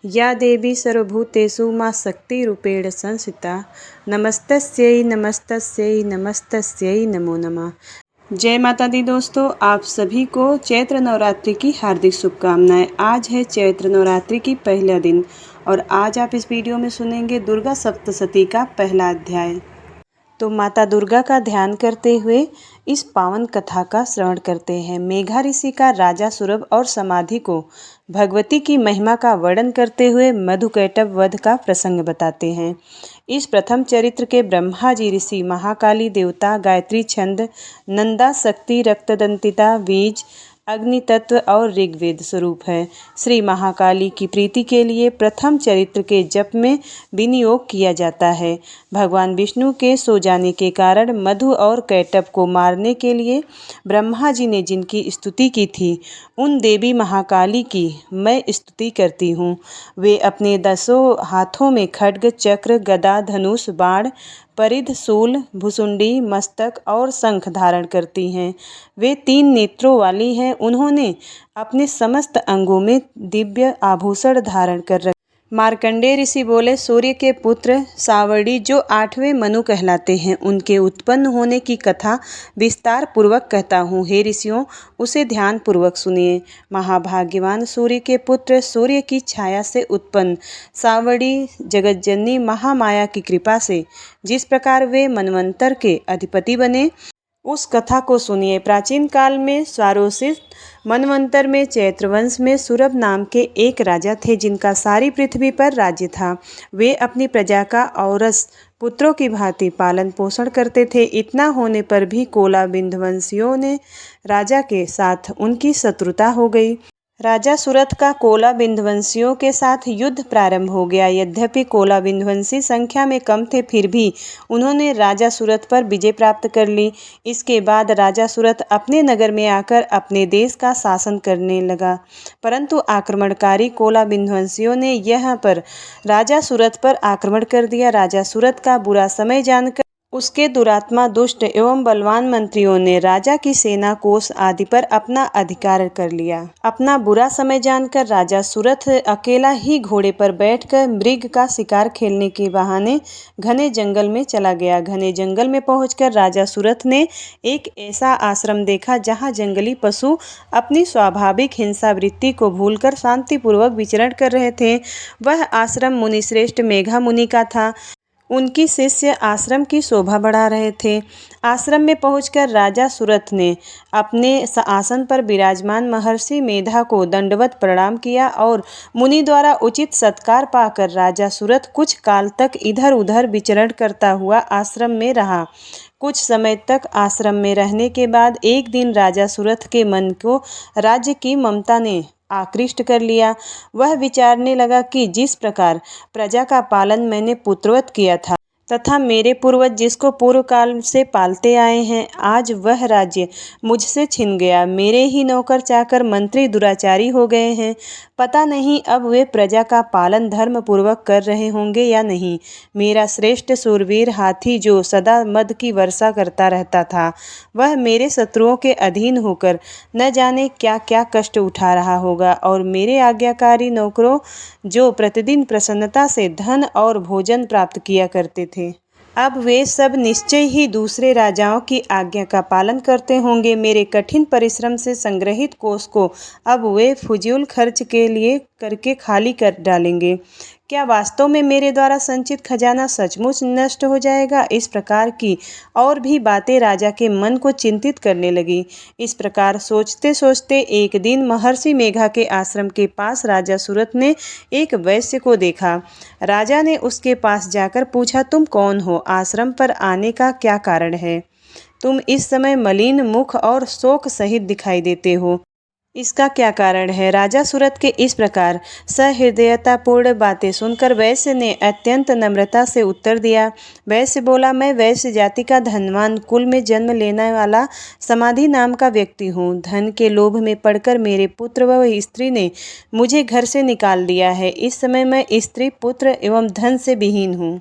या देवी सर्वभूतेषु मां शक्तिरूपेण संस्थिता नमस्तस्यै नमस्तस्यै नमस्तस्यै नमो नमः। जय माता दी दोस्तों, आप सभी को चैत्र नवरात्रि की हार्दिक शुभकामनाएं। आज है चैत्र नवरात्रि की पहला दिन और आज आप इस वीडियो में सुनेंगे दुर्गा सप्तशती का पहला अध्याय। तो माता दुर्गा का ध्यान करते हुए इस पावन कथा का श्रवण करते हैं। मेघा ऋषि का राजा सुरभ और समाधि को भगवती की महिमा का वर्णन करते हुए मधुकैटभ वध का प्रसंग बताते हैं। इस प्रथम चरित्र के ब्रह्मा जी ऋषि, महाकाली देवता, गायत्री छंद, नंदा शक्ति, रक्तदंतिता, बीज, अग्नि तत्व और ऋग्वेद स्वरूप है। श्री महाकाली की प्रीति के लिए प्रथम चरित्र के जप में विनियोग किया जाता है। भगवान विष्णु के सो जाने के कारण मधु और कैटभ को मारने के लिए ब्रह्मा जी ने जिनकी स्तुति की थी, उन देवी महाकाली की मैं स्तुति करती हूँ। वे अपने 10 हाथों में खड्ग, चक्र, गदा, धनुष, बाण, परिध, शूल, भुसुंडी, मस्तक और शंख धारण करती हैं। वे 3 नेत्रों वाली हैं। उन्होंने अपने समस्त अंगों में दिव्य आभूषण धारण कर रखे। मार्कंडेय ऋषि बोले, सूर्य के पुत्र सावर्णी जो 8वें मनु कहलाते हैं, उनके उत्पन्न होने की कथा विस्तार पूर्वक कहता हूँ। हे ऋषियों, उसे ध्यान पूर्वक सुनिए। महाभाग्यवान सूर्य के पुत्र, सूर्य की छाया से उत्पन्न सावर्णी जगतजननी महामाया की कृपा से जिस प्रकार वे मनवंतर के अधिपति बने, उस कथा को सुनिए। प्राचीन काल में स्वारोषित मनवंतर में चैत्र वंश में सुरभ नाम के एक राजा थे, जिनका सारी पृथ्वी पर राज्य था। वे अपनी प्रजा का औरस पुत्रों की भांति पालन पोषण करते थे। इतना होने पर भी कोला विंध्यवंशियों ने राजा के साथ उनकी शत्रुता हो गई। राजा सुरथ का कोला विंध्यवंशियों के साथ युद्ध प्रारंभ हो गया। यद्यपि कोला विंध्यवंशी संख्या में कम थे, फिर भी उन्होंने राजा सुरथ पर विजय प्राप्त कर ली। इसके बाद राजा सुरथ अपने नगर में आकर अपने देश का शासन करने लगा, परंतु आक्रमणकारी कोला विंध्यवंशियों ने यहाँ पर राजा सुरथ पर आक्रमण कर दिया। राजा सुरथ का बुरा समय जानकर उसके दुरात्मा, दुष्ट एवं बलवान मंत्रियों ने राजा की सेना, कोष आदि पर अपना अधिकार कर लिया। अपना बुरा समय जानकर राजा सुरथ अकेला ही घोड़े पर बैठकर मृग का शिकार खेलने के बहाने घने जंगल में चला गया। घने जंगल में पहुंचकर राजा सुरथ ने एक ऐसा आश्रम देखा जहां जंगली पशु अपनी स्वाभाविक हिंसा वृत्ति को भूलकर शांतिपूर्वक विचरण कर रहे थे। वह आश्रम मुनिश्रेष्ठ मेघा मुनि का था। उनकी शिष्य आश्रम की शोभा बढ़ा रहे थे। आश्रम में पहुंचकर राजा सुरथ ने अपने आसन पर विराजमान महर्षि मेधा को दंडवत प्रणाम किया और मुनि द्वारा उचित सत्कार पाकर राजा सुरथ कुछ काल तक इधर उधर विचरण करता हुआ आश्रम में रहा। कुछ समय तक आश्रम में रहने के बाद एक दिन राजा सुरथ के मन को राज्य की ममता ने आकृष्ट कर लिया। वह विचारने लगा कि जिस प्रकार प्रजा का पालन मैंने पुत्रवत किया था तथा मेरे पूर्वज जिसको पूर्व काल से पालते आए हैं, आज वह राज्य मुझसे छिन गया। मेरे ही नौकर चाकर मंत्री दुराचारी हो गए हैं। पता नहीं अब वे प्रजा का पालन धर्म पूर्वक कर रहे होंगे या नहीं। मेरा श्रेष्ठ शूरवीर हाथी जो सदा मद की वर्षा करता रहता था, वह मेरे शत्रुओं के अधीन होकर न जाने क्या क्या कष्ट उठा रहा होगा, और मेरे आज्ञाकारी नौकरों जो प्रतिदिन प्रसन्नता से धन और भोजन प्राप्त किया करते थे, अब वे सब निश्चय ही दूसरे राजाओं की आज्ञा का पालन करते होंगे। मेरे कठिन परिश्रम से संग्रहित कोष को अब वे फजूल खर्च के लिए करके खाली कर डालेंगे। क्या वास्तव में मेरे द्वारा संचित खजाना सचमुच नष्ट हो जाएगा? इस प्रकार की और भी बातें राजा के मन को चिंतित करने लगी। इस प्रकार सोचते सोचते एक दिन महर्षि मेघा के आश्रम के पास राजा सुरथ ने एक वैश्य को देखा। राजा ने उसके पास जाकर पूछा, तुम कौन हो? आश्रम पर आने का क्या कारण है? तुम इस समय मलिन मुख और शोक सहित दिखाई देते हो, इसका क्या कारण है? राजा सुरथ के इस प्रकार सहृदयतापूर्ण बातें सुनकर वैश्य ने अत्यंत नम्रता से उत्तर दिया। वैश्य बोला, मैं वैश्य जाति का धनवान कुल में जन्म लेने वाला समाधि नाम का व्यक्ति हूँ। धन के लोभ में पड़कर मेरे पुत्र व स्त्री ने मुझे घर से निकाल दिया है। इस समय मैं स्त्री, पुत्र एवं धन से विहीन हूँ।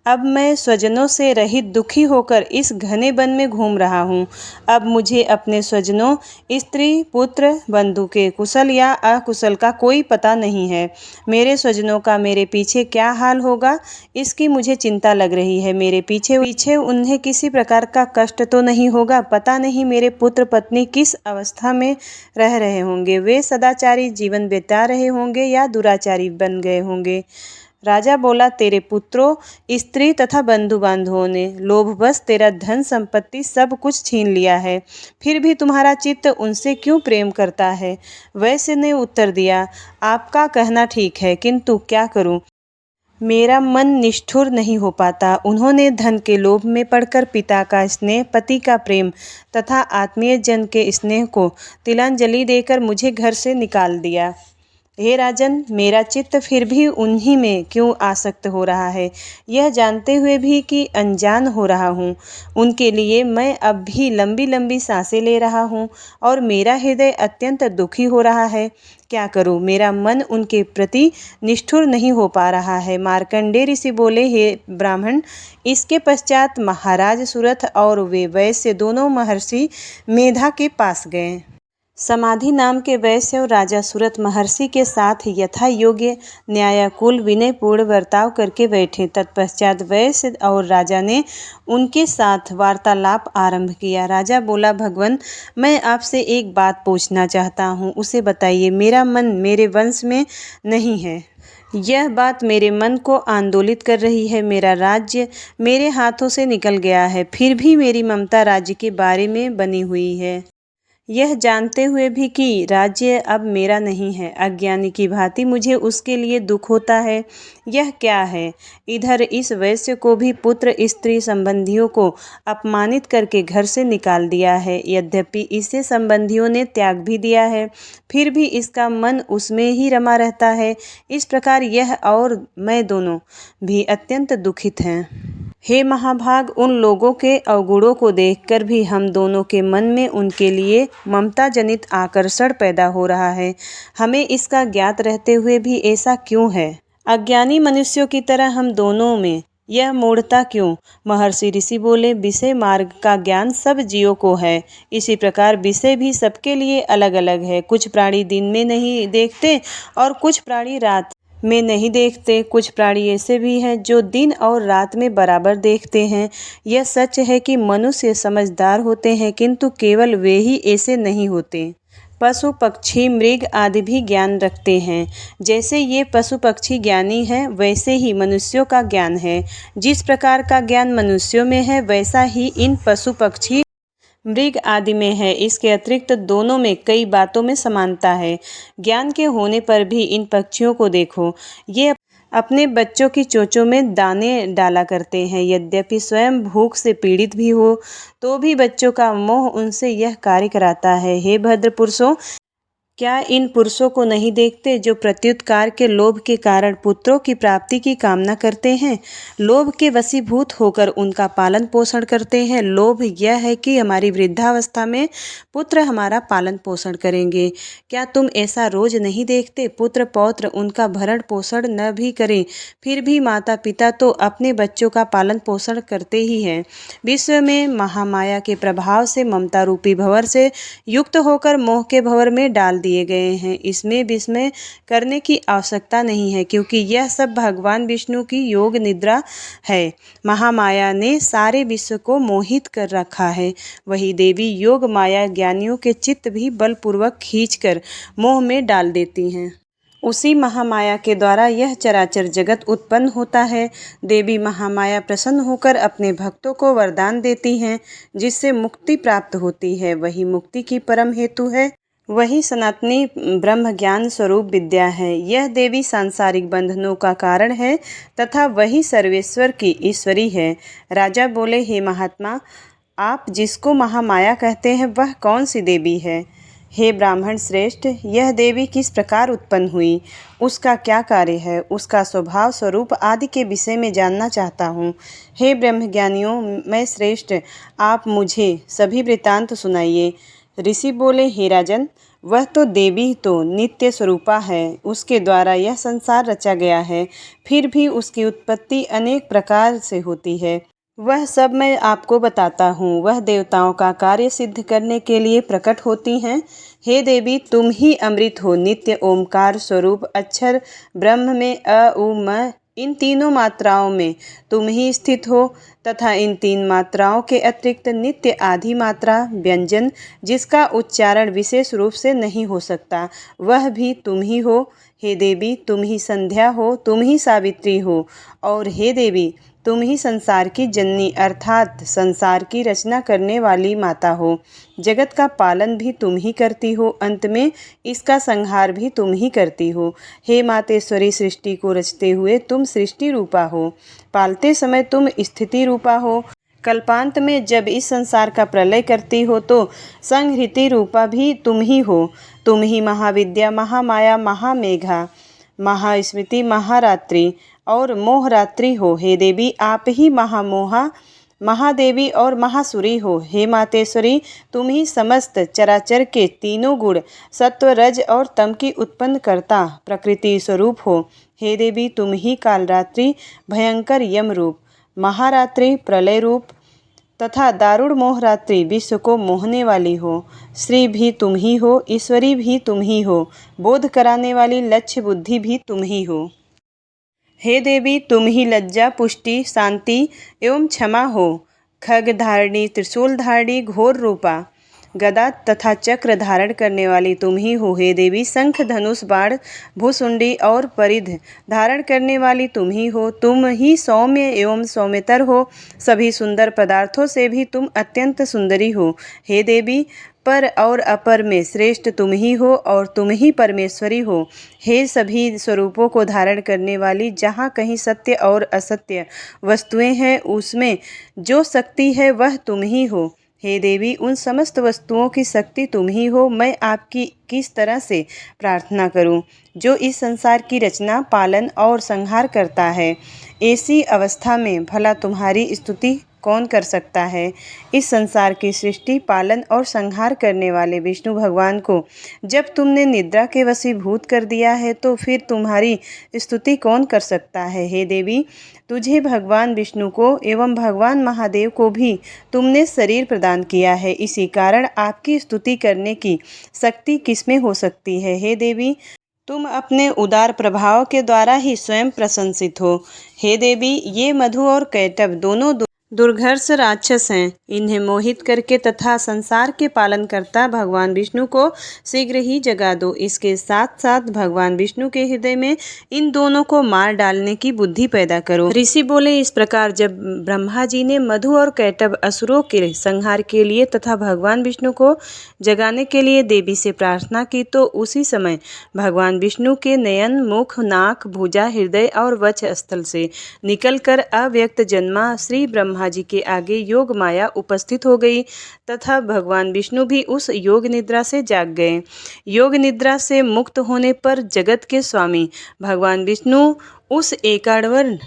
अब मैं स्वजनों से रहित दुखी होकर इस घने वन में घूम रहा हूँ। अब मुझे अपने स्वजनों, स्त्री, पुत्र, बंधु के कुशल या अकुशल का कोई पता नहीं है। मेरे स्वजनों का मेरे पीछे क्या हाल होगा, इसकी मुझे चिंता लग रही है। मेरे पीछे पीछे उन्हें किसी प्रकार का कष्ट तो नहीं होगा। पता नहीं मेरे पुत्र पत्नी किस अवस्था में रह रहे होंगे। वे सदाचारी जीवन बिता रहे होंगे या दुराचारी बन गए होंगे। राजा बोला, तेरे पुत्रों, स्त्री तथा बंधु बांधवों ने लोभवश तेरा धन संपत्ति सब कुछ छीन लिया है, फिर भी तुम्हारा चित्त उनसे क्यों प्रेम करता है। वैश्य ने उत्तर दिया, आपका कहना ठीक है, किंतु क्या करूं, मेरा मन निष्ठुर नहीं हो पाता। उन्होंने धन के लोभ में पड़कर पिता का स्नेह, पति का प्रेम तथा आत्मीय जन के स्नेह को तिलांजलि देकर मुझे घर से निकाल दिया। हे राजन, मेरा चित्त फिर भी उन्हीं में क्यों आसक्त हो रहा है, यह जानते हुए भी कि अनजान हो रहा हूँ। उनके लिए मैं अब भी लंबी लंबी सांसें ले रहा हूँ और मेरा हृदय अत्यंत दुखी हो रहा है। क्या करूँ, मेरा मन उनके प्रति निष्ठुर नहीं हो पा रहा है। मार्कंडेय ऋषि बोले, हे ब्राह्मण, इसके पश्चात महाराज सुरथ और वे वैश्य दोनों महर्षि मेधा के पास गए। समाधि नाम के वैश्य और राजा सुरथ महर्षि के साथ यथा योग्य न्यायाकुल विनयपूर्ण बर्ताव करके बैठे। तत्पश्चात वैश्य और राजा ने उनके साथ वार्तालाप आरंभ किया। राजा बोला, भगवान, मैं आपसे एक बात पूछना चाहता हूँ, उसे बताइए। मेरा मन मेरे वंश में नहीं है। यह बात मेरे मन को आंदोलित कर रही है। मेरा राज्य मेरे हाथों से निकल गया है, फिर भी मेरी ममता राज्य के बारे में बनी हुई है, यह जानते हुए भी कि राज्य अब मेरा नहीं है। अज्ञानी की भांति मुझे उसके लिए दुख होता है। यह क्या है? इधर इस वैश्य को भी पुत्र, स्त्री, संबंधियों को अपमानित करके घर से निकाल दिया है। यद्यपि इसे संबंधियों ने त्याग भी दिया है, फिर भी इसका मन उसमें ही रमा रहता है। इस प्रकार यह और मैं दोनों भी अत्यंत दुखित हैं। हे महाभाग, उन लोगों के अवगुणों को देखकर भी हम दोनों के मन में उनके लिए ममता जनित आकर्षण पैदा हो रहा है। हमें इसका ज्ञात रहते हुए भी ऐसा क्यों है? अज्ञानी मनुष्यों की तरह हम दोनों में यह मूढ़ता क्यों? महर्षि ऋषि बोले, विषय मार्ग का ज्ञान सब जीवों को है, इसी प्रकार विषय भी सबके लिए अलग अलग है। कुछ प्राणी दिन में नहीं देखते और कुछ प्राणी रात में नहीं देखते। कुछ प्राणी ऐसे भी हैं जो दिन और रात में बराबर देखते हैं। यह सच है कि मनुष्य समझदार होते हैं, किंतु केवल वे ही ऐसे नहीं होते। पशु, पक्षी, मृग आदि भी ज्ञान रखते हैं। जैसे ये पशु पक्षी ज्ञानी हैं, वैसे ही मनुष्यों का ज्ञान है। जिस प्रकार का ज्ञान मनुष्यों में है, वैसा ही इन पशु पक्षी, मृग आदि में है। इसके अतिरिक्त दोनों में कई बातों में समानता है। ज्ञान के होने पर भी इन पक्षियों को देखो, ये अपने बच्चों की चोंचों में दाने डाला करते हैं। यद्यपि स्वयं भूख से पीड़ित भी हो, तो भी बच्चों का मोह उनसे यह कार्य कराता है। हे भद्र पुरुषों, क्या इन पुरुषों को नहीं देखते जो प्रत्युत्कार के लोभ के कारण पुत्रों की प्राप्ति की कामना करते हैं, लोभ के वशीभूत होकर उनका पालन पोषण करते हैं। लोभ यह है कि हमारी वृद्धावस्था में पुत्र हमारा पालन पोषण करेंगे। क्या तुम ऐसा रोज नहीं देखते? पुत्र पौत्र उनका भरण पोषण न भी करें, फिर भी माता पिता तो अपने बच्चों का पालन पोषण करते ही हैं। विश्व में महामाया के प्रभाव से ममता रूपी भंवर से युक्त होकर मोह के भंवर में डाल दिए गए हैं। इसमें विस्मय करने की आवश्यकता नहीं है, क्योंकि यह सब भगवान विष्णु की योग निद्रा है। महामाया ने सारे विश्व को मोहित कर रखा है। वही देवी योग माया ज्ञानियों के चित्त भी बलपूर्वक खींचकर मोह में डाल देती हैं। उसी महामाया के द्वारा यह चराचर जगत उत्पन्न होता है। देवी महामाया प्रसन्न होकर अपने भक्तों को वरदान देती हैं, जिससे मुक्ति प्राप्त होती है। वही मुक्ति की परम हेतु है, वही सनातनी ब्रह्म ज्ञान स्वरूप विद्या है। यह देवी सांसारिक बंधनों का कारण है तथा वही सर्वेश्वर की ईश्वरी है। राजा बोले, हे महात्मा, आप जिसको महामाया कहते हैं, वह कौन सी देवी है? हे ब्राह्मण श्रेष्ठ, यह देवी किस प्रकार उत्पन्न हुई, उसका क्या कार्य है, उसका स्वभाव स्वरूप आदि के विषय में जानना चाहता हूँ। हे ब्रह्मज्ञानियों, मैं श्रेष्ठ, आप मुझे सभी वृत्तांत सुनाइए। ऋषि बोले, हे राजन, वह तो देवी तो नित्य स्वरूपा है, उसके द्वारा यह संसार रचा गया है, फिर भी उसकी उत्पत्ति अनेक प्रकार से होती है। वह सब मैं आपको बताता हूँ। वह देवताओं का कार्य सिद्ध करने के लिए प्रकट होती हैं। हे देवी, तुम ही अमृत हो, नित्य ओमकार स्वरूप अक्षर ब्रह्म में अ उ म, इन तीनों मात्राओं में तुम ही स्थित हो तथा इन तीन मात्राओं के अतिरिक्त नित्य आदि मात्रा व्यंजन, जिसका उच्चारण विशेष रूप से नहीं हो सकता, वह भी तुम ही हो। हे देवी, तुम ही संध्या हो, तुम ही सावित्री हो, और हे देवी, तुम ही संसार की जननी अर्थात संसार की रचना करने वाली माता हो। जगत का पालन भी तुम ही करती हो, अंत में इसका संहार भी तुम ही करती हो। हे मातेश्वरी, सृष्टि को रचते हुए तुम सृष्टि रूपा हो, पालते समय तुम स्थिति रूपा हो, कल्पांत में जब इस संसार का प्रलय करती हो तो संहृति रूपा भी तुम ही हो। तुम ही महाविद्या, महामाया, महामेघा, महास्मृति, महारात्रि और मोहरात्रि हो। हे देवी, आप ही महामोहा, महादेवी और महासुरी हो। हे मातेश्वरी, तुम ही समस्त चराचर के तीनों गुण सत्व, रज और तम की उत्पन्न करता प्रकृति स्वरूप हो। हे देवी, तुम ही कालरात्रि, भयंकर यम रूप, महारात्रि, प्रलय रूप तथा दारुण मोहरात्रि, विश्व को मोहने वाली हो। श्री भी तुम ही हो, ईश्वरी भी तुम ही हो, बोध कराने वाली लक्ष्य बुद्धि भी तुम ही हो। हे देवी, तुम ही लज्जा, पुष्टि, शांति एवं क्षमा हो। खग धारणी, त्रिशूल धारणी, घोर रूपा, गदा तथा चक्र धारण करने वाली तुम ही हो। हे देवी, शंख, धनुष, बाण, भूसुंडी और परिध धारण करने वाली तुम ही हो। तुम ही सौम्य एवं सौम्यतर हो, सभी सुंदर पदार्थों से भी तुम अत्यंत सुंदरी हो। हे देवी, पर और अपर में श्रेष्ठ तुम ही हो और तुम ही परमेश्वरी हो। हे सभी स्वरूपों को धारण करने वाली, जहाँ कहीं सत्य और असत्य वस्तुएं हैं, उसमें जो शक्ति है वह तुम ही हो। हे देवी, उन समस्त वस्तुओं की शक्ति तुम ही हो। मैं आपकी किस तरह से प्रार्थना करूं, जो इस संसार की रचना, पालन और संहार करता है। ऐसी अवस्था में भला तुम्हारी स्तुति कौन कर सकता है। इस संसार की सृष्टि, पालन और संहार करने वाले विष्णु भगवान को जब तुमने निद्रा के वशीभूत कर दिया है, तो फिर तुम्हारी स्तुति कौन कर सकता है। हे देवी, तुझे भगवान विष्णु को एवं भगवान महादेव को भी तुमने शरीर प्रदान किया है, इसी कारण आपकी स्तुति करने की शक्ति किसमें हो सकती है। हे देवी, तुम अपने उदार प्रभाव के द्वारा ही स्वयं प्रशंसित हो। हे देवी, ये मधु और कैटभ दोनों दुर्धर्ष राक्षस हैं। इन्हें मोहित करके तथा संसार के पालन करता भगवान विष्णु को शीघ्र ही जगा दो। इसके साथ साथ भगवान विष्णु के हृदय में इन दोनों को मार डालने की बुद्धि पैदा करो। ऋषि बोले, इस प्रकार जब ब्रह्मा जी ने मधु और कैटभ असुरों के संहार के लिए तथा भगवान विष्णु को जगाने के लिए देवी से प्रार्थना की, तो उसी समय भगवान विष्णु के नयन, मुख, नाक, भुजा, हृदय और वक्ष स्थल से निकलकर अव्यक्त जन्मा श्री ब्रह्मा जी के आगे योग माया उपस्थित हो गई तथा भगवान विष्णु भी उस योग निद्रा से जाग गए। योग निद्रा से मुक्त होने पर जगत के स्वामी भगवान विष्णु उस एकाड़वर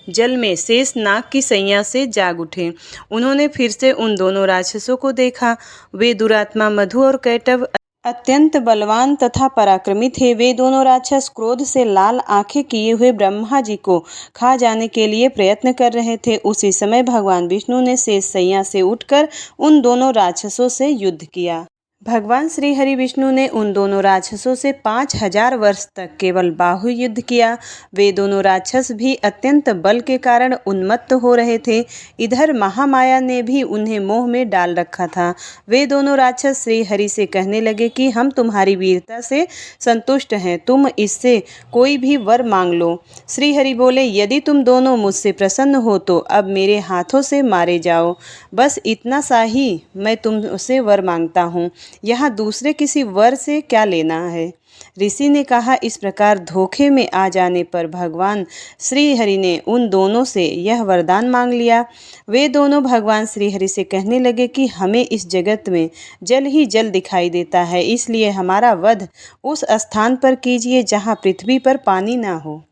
जल में शेष नाग की सैया से जाग उठे। उन्होंने फिर से उन दोनों राक्षसों को देखा। वे दुरात्मा मधु और कैटभ अत्यंत बलवान तथा पराक्रमी थे। वे दोनों राक्षस क्रोध से लाल आंखें किए हुए ब्रह्मा जी को खा जाने के लिए प्रयत्न कर रहे थे। उसी समय भगवान विष्णु ने शेष सैया से उठकर उन दोनों राक्षसों से युद्ध किया। भगवान श्री हरि विष्णु ने उन दोनों राक्षसों से 5000 वर्ष तक केवल बाहु युद्ध किया। वे दोनों राक्षस भी अत्यंत बल के कारण उन्मत्त हो रहे थे। इधर महामाया ने भी उन्हें मोह में डाल रखा था। वे दोनों राक्षस श्री हरि से कहने लगे कि हम तुम्हारी वीरता से संतुष्ट हैं, तुम इससे कोई भी वर मांग लो। श्री हरि बोले, यदि तुम दोनों मुझसे प्रसन्न हो तो अब मेरे हाथों से मारे जाओ। बस इतना सा ही मैं तुमसे वर मांगता हूँ, यहाँ दूसरे किसी वर से क्या लेना है। ऋषि ने कहा, इस प्रकार धोखे में आ जाने पर भगवान श्री हरि ने उन दोनों से यह वरदान मांग लिया। वे दोनों भगवान श्री हरि से कहने लगे कि हमें इस जगत में जल ही जल दिखाई देता है, इसलिए हमारा वध उस स्थान पर कीजिए जहाँ पृथ्वी पर पानी ना हो।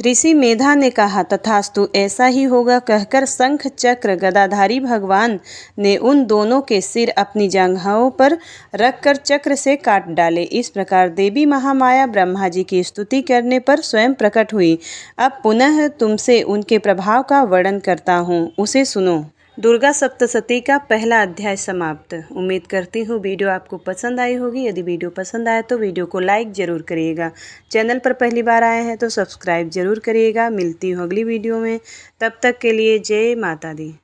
ऋषि मेधा ने कहा, तथास्तु, ऐसा ही होगा, कहकर शंख चक्र गदाधारी भगवान ने उन दोनों के सिर अपनी जांघों पर रखकर चक्र से काट डाले। इस प्रकार देवी महामाया ब्रह्मा जी की स्तुति करने पर स्वयं प्रकट हुई। अब पुनः तुमसे उनके प्रभाव का वर्णन करता हूँ, उसे सुनो। दुर्गा सप्तशती का पहला अध्याय समाप्त। उम्मीद करती हूँ वीडियो आपको पसंद आई होगी। यदि वीडियो पसंद आए तो वीडियो को लाइक ज़रूर करिएगा। चैनल पर पहली बार आए हैं तो सब्सक्राइब ज़रूर करिएगा। मिलती हूँ अगली वीडियो में, तब तक के लिए जय माता दी।